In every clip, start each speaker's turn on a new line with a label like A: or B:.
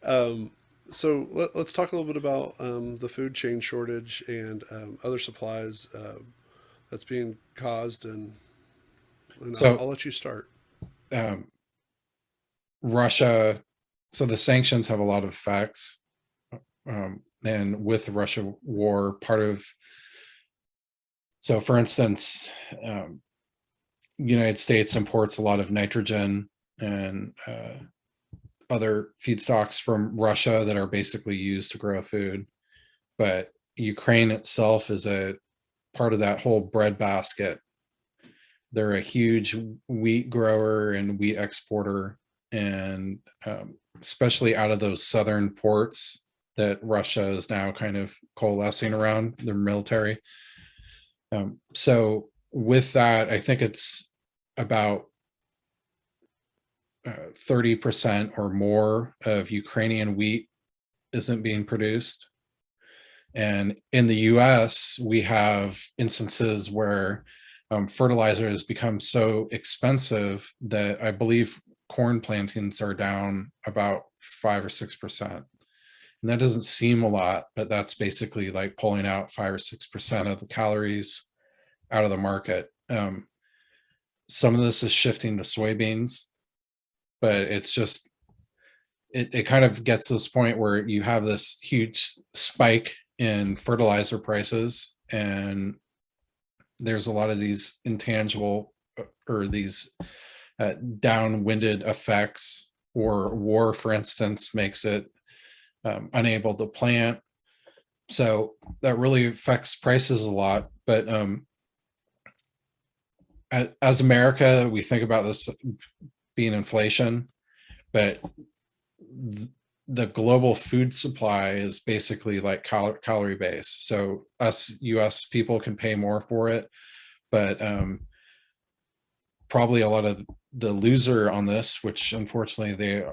A: Um, so let's talk a little bit about the food chain shortage and other supplies that's being caused, and
B: So
A: I'll let you start.
B: um, Russia, so the sanctions have a lot of effects. And with the Russia war, so for instance, um, United States imports a lot of nitrogen and other feedstocks from Russia that are basically used to grow food. But Ukraine itself is a part of that whole bread basket. They're a huge wheat grower and wheat exporter, and especially out of those southern ports that Russia is now kind of coalescing around their military. So with that, I think it's about 30% or more of Ukrainian wheat isn't being produced. And in the US, we have instances where fertilizer has become so expensive that I believe corn plantings are down about 5 or 6%. And that doesn't seem a lot, but that's basically like pulling out 5 or 6% of the calories out of the market. Some of this is shifting to soybeans, but it kind of gets to this point where you have this huge spike in fertilizer prices, and there's a lot of these intangible or these downwinded effects, or war, for instance, makes it unable to plant. So that really affects prices a lot. But as America, we think about this being inflation, but the global food supply is basically like calorie based. So us US people can pay more for it, but probably a lot of the loser on this, which unfortunately they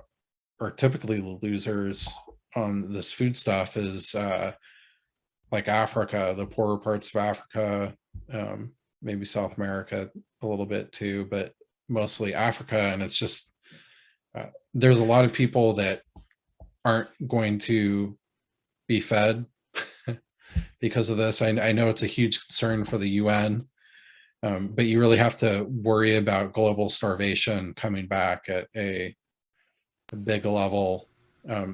B: are typically losers on this food stuff, is like Africa, the poorer parts of Africa, maybe South America a little bit too, but mostly Africa. And it's just there's a lot of people that aren't going to be fed because of this. I know it's a huge concern for the UN, but you really have to worry about global starvation coming back at a big level.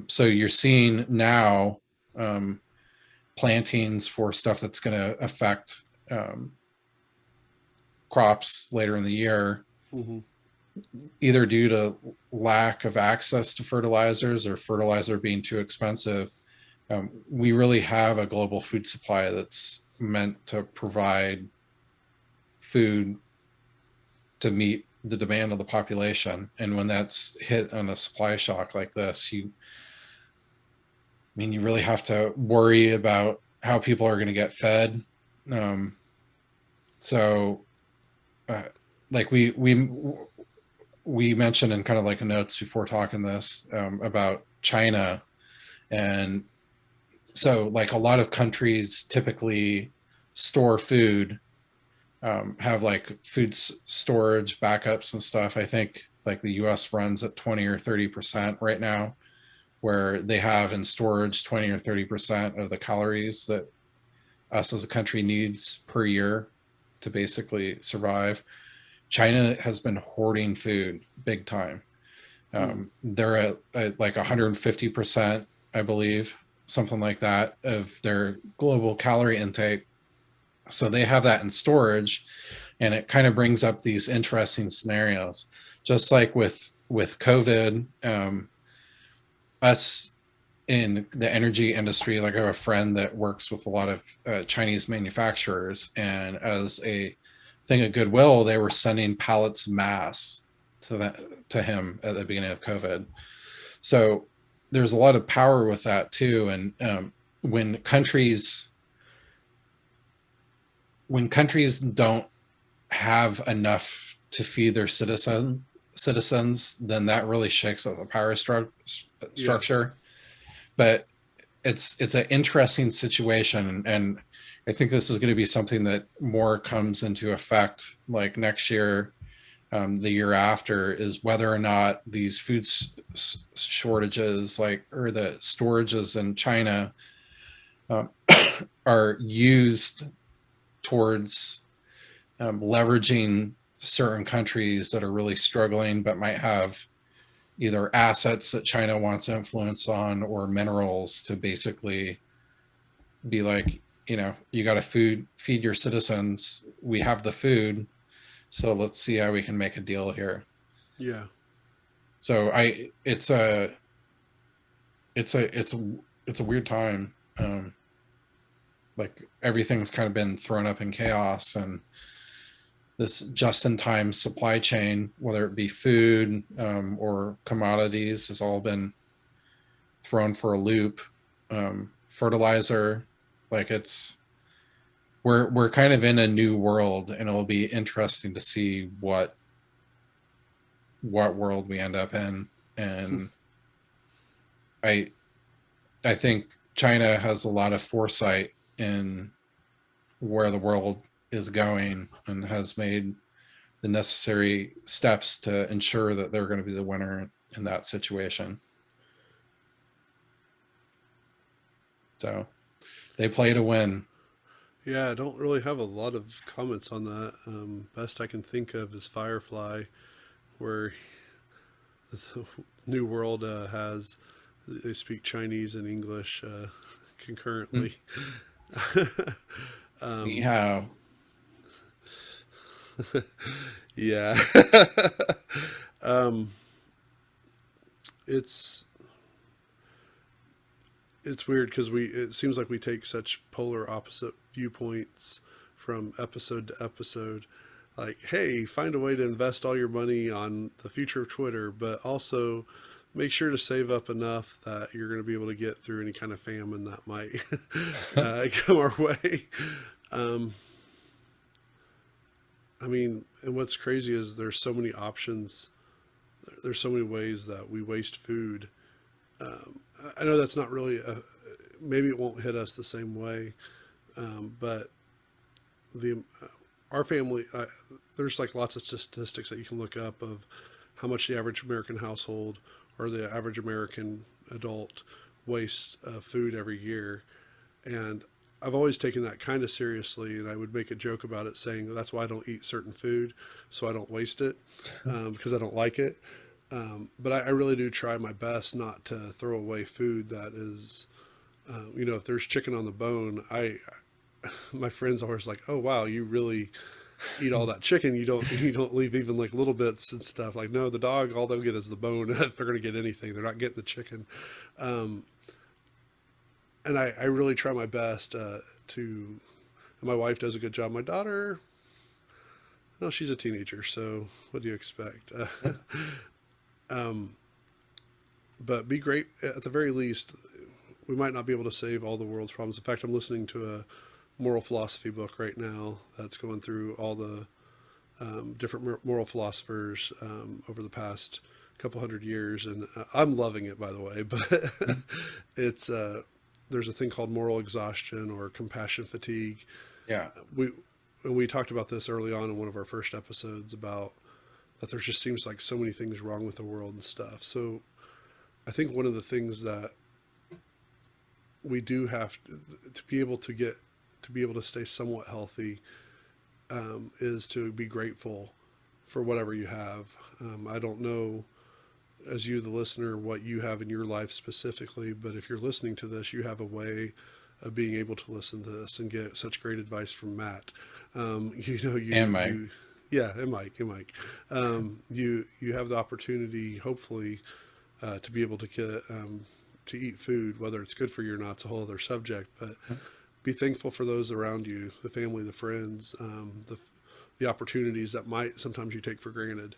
B: So you're seeing now plantings for stuff that's going to affect crops later in the year,
A: Hmm.
B: either due to lack of access to fertilizers or fertilizer being too expensive. We really have a global food supply that's meant to provide food to meet the demand of the population. And when that's hit on a supply shock like this, you really have to worry about how people are going to get fed. Um, so, uh, like we mentioned in kind of like notes before talking this about China, and so like a lot of countries typically store food, have like food storage backups and stuff. I think like the US runs at 20 or 30% right now, where they have in storage 20 or 30% of the calories that us as a country needs per year to basically survive. China has been hoarding food big time. They're at like 150%, I believe, something like that, of their global calorie intake. So they have that in storage, and it kind of brings up these interesting scenarios. Just like with COVID, us in the energy industry, like I have a friend that works with a lot of Chinese manufacturers, and as a thing of goodwill, they were sending pallets of masks to him at the beginning of COVID. So there's a lot of power with that too. And when countries when countries don't have enough to feed their citizens, then that really shakes up the power
A: Yeah.
B: structure. But it's an interesting situation, and I think this is going to be something that more comes into effect like next year, the year after is whether or not these shortages, like, or the storages in China, um, are used towards leveraging certain countries that are really struggling but might have either assets that China wants influence on or minerals to basically be like, you got to feed your citizens. We have the food, so let's see how we can make a deal here.
A: Yeah.
B: So it's a weird time. Like everything's kind of been thrown up in chaos, and this just-in-time supply chain, whether it be food or commodities, has all been thrown for a loop. Fertilizer, like we're kind of in a new world, and it'll be interesting to see what world we end up in. And I I think China has a lot of foresight in where the world is going and has made the necessary steps to ensure that they're going to be the winner in that situation. So they play to win.
A: Yeah, I don't really have a lot of comments on that. Best I can think of is Firefly, where the New World has they speak Chinese and English concurrently.
B: We
A: um,
B: have
A: yeah, um, it's it's weird because we it seems like we take such polar opposite viewpoints from episode to episode. Like, hey, find a way to invest all your money on the future of Twitter, but also make sure to save up enough that you're going to be able to get through any kind of famine that might come our way. Um, I mean, and what's crazy is there's so many options. There's so many ways that we waste food. Um, I know that's not really maybe it won't hit us the same way, but the our family there's like lots of statistics that you can look up of how much the average American household or the average American adult wastes food every year, and I've always taken that kind of seriously, and I would make a joke about it, saying that's why I don't eat certain food, so I don't waste it, because I don't like it. But I really do try my best not to throw away food that is, if there's chicken on the bone, my friends are always like, "Oh wow, you really eat all that chicken. You don't leave even like little bits and stuff." Like, no, the dog, all they'll get is the bone. If they're going to get anything, they're not getting the chicken. Um, and I really try my best to. And my wife does a good job. My daughter, well, she's a teenager, so what do you expect? Um, but be great at the very least. We might not be able to save all the world's problems. In fact, I'm listening to a moral philosophy book right now that's going through all the different moral philosophers over the past couple hundred years, and I'm loving it, by the way. But it's there's a thing called moral exhaustion or compassion fatigue.
B: yeah.
A: We and we talked about this early on in one of our first episodes about that there just seems like so many things wrong with the world and stuff. So I think one of the things that we do have to be able to get to be able to stay somewhat healthy is to be grateful for whatever you have. I don't know, as you, the listener, what you have in your life specifically, but if you're listening to this, you have a way of being able to listen to this and get such great advice from Matt.
B: And Mike.
A: Yeah, and Mike, you have the opportunity, hopefully, to be able to get to eat food, whether it's good for you or not. It's a whole other subject, but be thankful for those around you, the family, the friends, the opportunities that might sometimes you take for granted.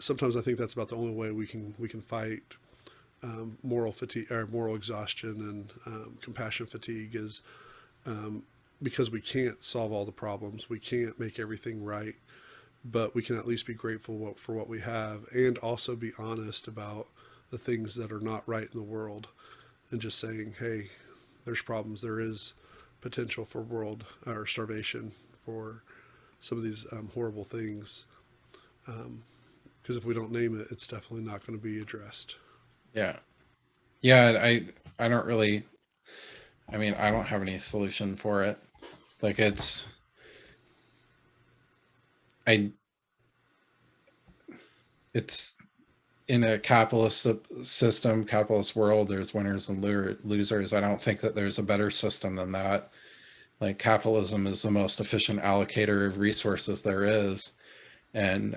A: Sometimes I think that's about the only way we can fight moral fatigue or moral exhaustion and compassion fatigue is because we can't solve all the problems, we can't make everything right, but we can at least be grateful for what we have, and also be honest about the things that are not right in the world, and just saying, hey, there's problems, there is potential for world or starvation, for some of these horrible things. Because if we don't name it, it's definitely not going to be addressed.
B: Yeah. Yeah. I don't really, I mean, I don't have any solution for it. Like I, it's in a capitalist system, capitalist world, there's winners and losers. I don't think that there's a better system than that. Like capitalism is the most efficient allocator of resources there is. And,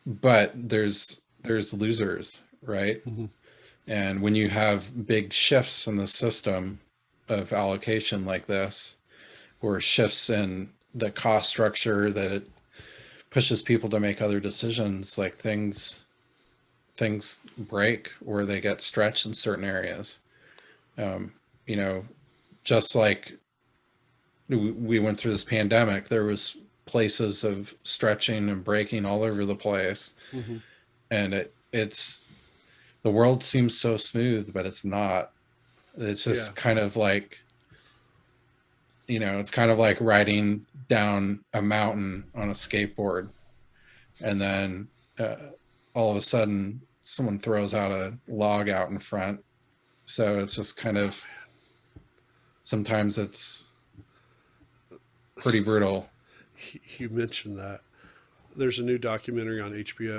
B: but there's losers, right?
A: Mm-hmm.
B: And when you have big shifts in the system of allocation like this, or shifts in the cost structure that it pushes people to make other decisions, like things break or they get stretched in certain areas. Um, you know, just like we went through this pandemic, there was places of stretching and breaking all over the place,
A: Mm-hmm.
B: and it's the world seems so smooth, but it's not. It's
A: Yeah.
B: just kind of like, it's kind of like riding down a mountain on a skateboard, and then uh, all of a sudden someone throws out a log out in front. So it's just kind of, sometimes it's pretty brutal.
A: You mentioned that. There's a new documentary on HBO